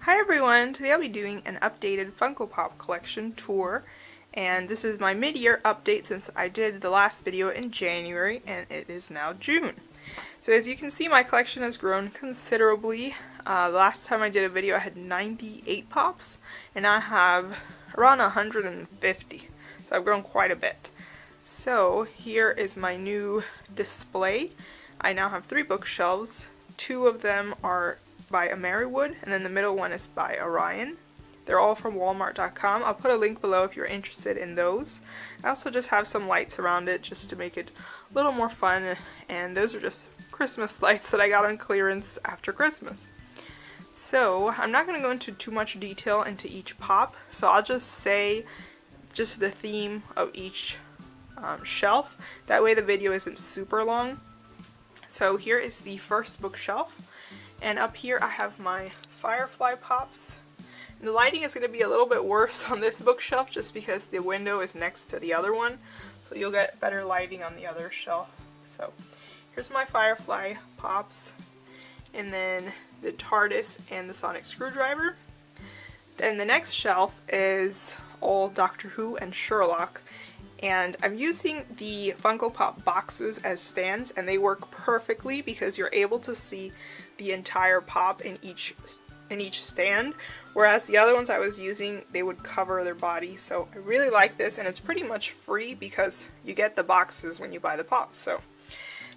Hi everyone! Today I'll be doing an updated Funko Pop collection tour, and this is my mid-year update since I did the last video in January and it is now June. So as you can see, my collection has grown considerably. The last time I did a video I had 98 pops and I have around 150, so I've grown quite a bit. So here is my new display. I now have 3 bookshelves. 2 of them are by Ameriwood, and then the middle one is by Orion. They're all from walmart.com. I'll put a link below if you're interested in those. I also just have some lights around it just to make it a little more fun, and those are just Christmas lights that I got on clearance after Christmas. So I'm not going to go into too much detail into each pop, so I'll just say just the theme of each shelf. That way the video isn't super long. So here is the first bookshelf. And up here I have my Firefly Pops. And the lighting is going to be a little bit worse on this bookshelf just because the window is next to the other one. So you'll get better lighting on the other shelf. So here's my Firefly Pops. And then the TARDIS and the Sonic Screwdriver. Then the next shelf is all Doctor Who and Sherlock. And I'm using the Funko Pop boxes as stands, and they work perfectly because you're able to see the entire pop in each stand, whereas the other ones I was using, they would cover their body. So I really like this, and it's pretty much free because you get the boxes when you buy the pops. So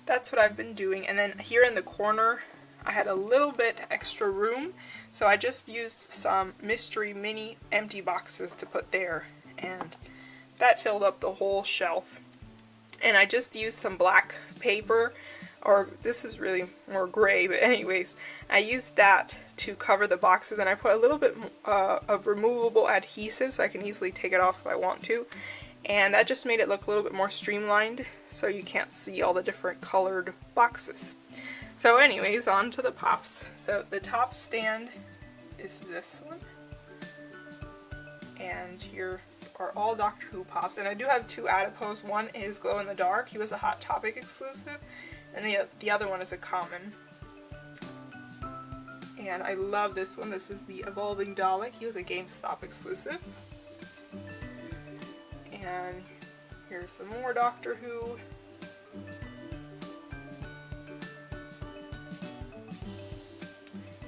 that's what I've been doing. And then here in the corner I had a little bit extra room, so I just used some mystery mini empty boxes to put there, and that filled up the whole shelf. And I just used some black paper, or this is really more gray, but anyways, I used that to cover the boxes, and I put a little bit of removable adhesive so I can easily take it off if I want to, and that just made it look a little bit more streamlined so you can't see all the different colored boxes. So anyways, on to the pops. So the top stand is this one. And here are all Doctor Who pops, and I do have 2 adipose. One is glow in the dark, he was a Hot Topic exclusive, and the other one is a common. And I love this one. This is the Evolving Dalek. He was a GameStop exclusive. And here's some more Doctor Who.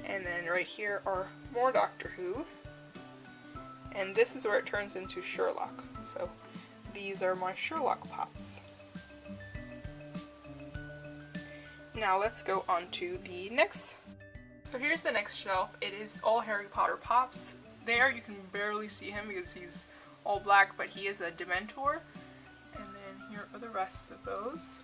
And then right here are more Doctor Who. And this is where it turns into Sherlock. So these are my Sherlock pops. Now let's go on to the next. So here's the next shelf. It is all Harry Potter pops. There you can barely see him because he's all black, but he is a Dementor. And then here are the rest of those.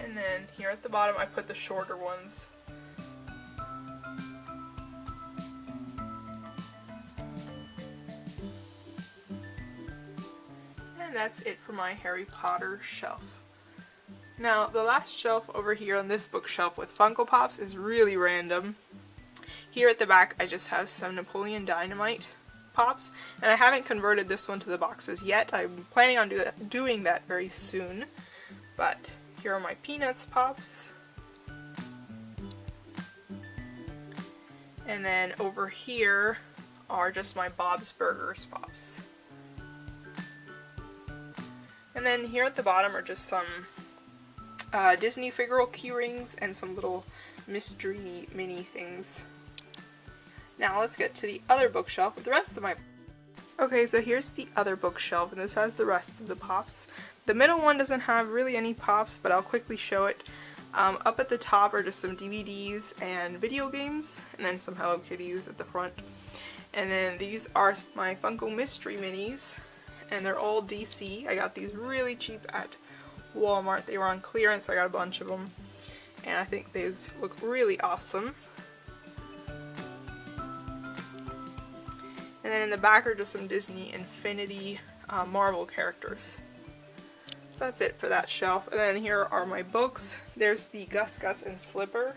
And then here at the bottom I put the shorter ones. And that's it for my Harry Potter shelf. Now the last shelf over here on this bookshelf with Funko Pops is really random. Here at the back I just have some Napoleon Dynamite pops, and I haven't converted this one to the boxes yet. I'm planning on doing that very soon, but here are my Peanuts pops. And then over here are just my Bob's Burgers pops. And then here at the bottom are just some Disney figural key rings and some little mystery mini things. Now let's get to the other bookshelf with the rest of my... Okay, so here's the other bookshelf, and this has the rest of the pops. The middle one doesn't have really any pops, but I'll quickly show it. Up at the top are just some DVDs and video games, and then some Hello Kitties at the front. And then these are my Funko Mystery Minis, and they're all DC. I got these really cheap at Walmart. They were on clearance, so I got a bunch of them. And I think these look really awesome. And then in the back are just some Disney Infinity Marvel characters. That's it for that shelf. And then here are my books. There's the Gus Gus and Slipper.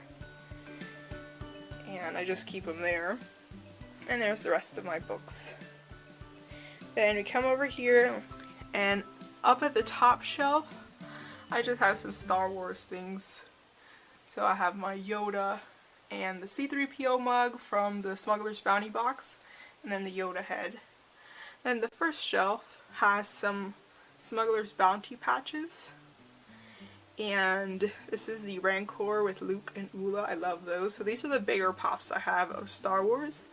And I just keep them there. And there's the rest of my books. Then we come over here, and up at the top shelf, I just have some Star Wars things. So I have my Yoda and the C-3PO mug from the Smuggler's Bounty box, and then the Yoda head. Then the first shelf has some Smuggler's Bounty patches. And this is the Rancor with Luke and Ula. I love those. So these are the bigger pops I have of Star Wars.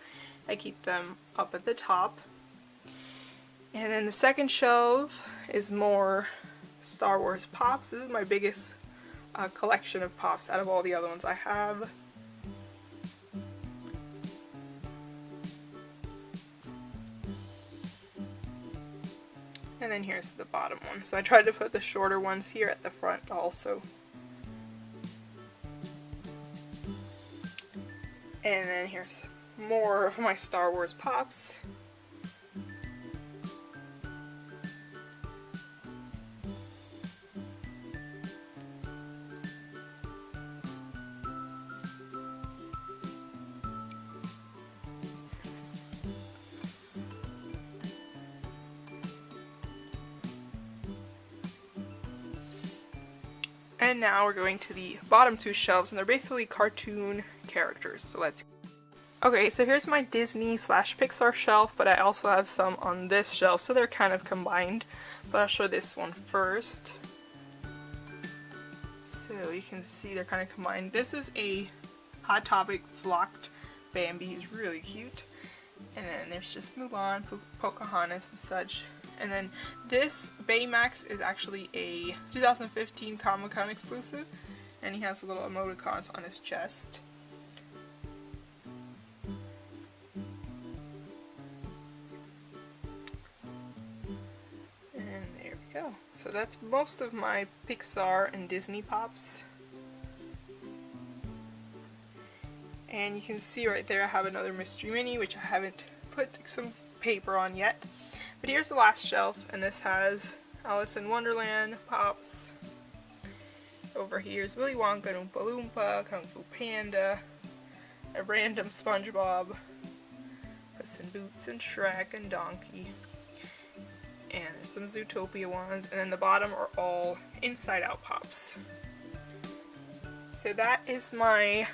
I keep them up at the top. And then the second shelf is more Star Wars pops. This is my biggest collection of pops out of all the other ones I have. And then here's the bottom one. So I tried to put the shorter ones here at the front also. And then here's more of my Star Wars pops. And now we're going to the bottom two shelves, and they're basically cartoon characters. So let's... Okay, so here's my Disney / Pixar shelf, but I also have some on this shelf, so they're kind of combined. But I'll show this one first. So you can see they're kind of combined. This is a Hot Topic flocked Bambi. He's really cute. And then there's just Mulan, Pocahontas, and such. And then this Baymax is actually a 2015 Comic-Con exclusive, and he has a little emoticons on his chest. And there we go. So that's most of my Pixar and Disney pops. And you can see right there I have another Mystery Mini, which I haven't put some paper on yet. But here's the last shelf, and this has Alice in Wonderland pops. Over here is Willy Wonka and Oompa Loompa, Kung Fu Panda, a random SpongeBob, Puss in Boots and Shrek and Donkey. And there's some Zootopia ones, and then the bottom are all Inside Out pops. So that is my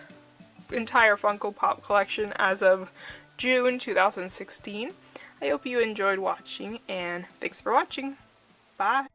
entire Funko Pop collection as of June 2016. I hope you enjoyed watching, and thanks for watching. Bye!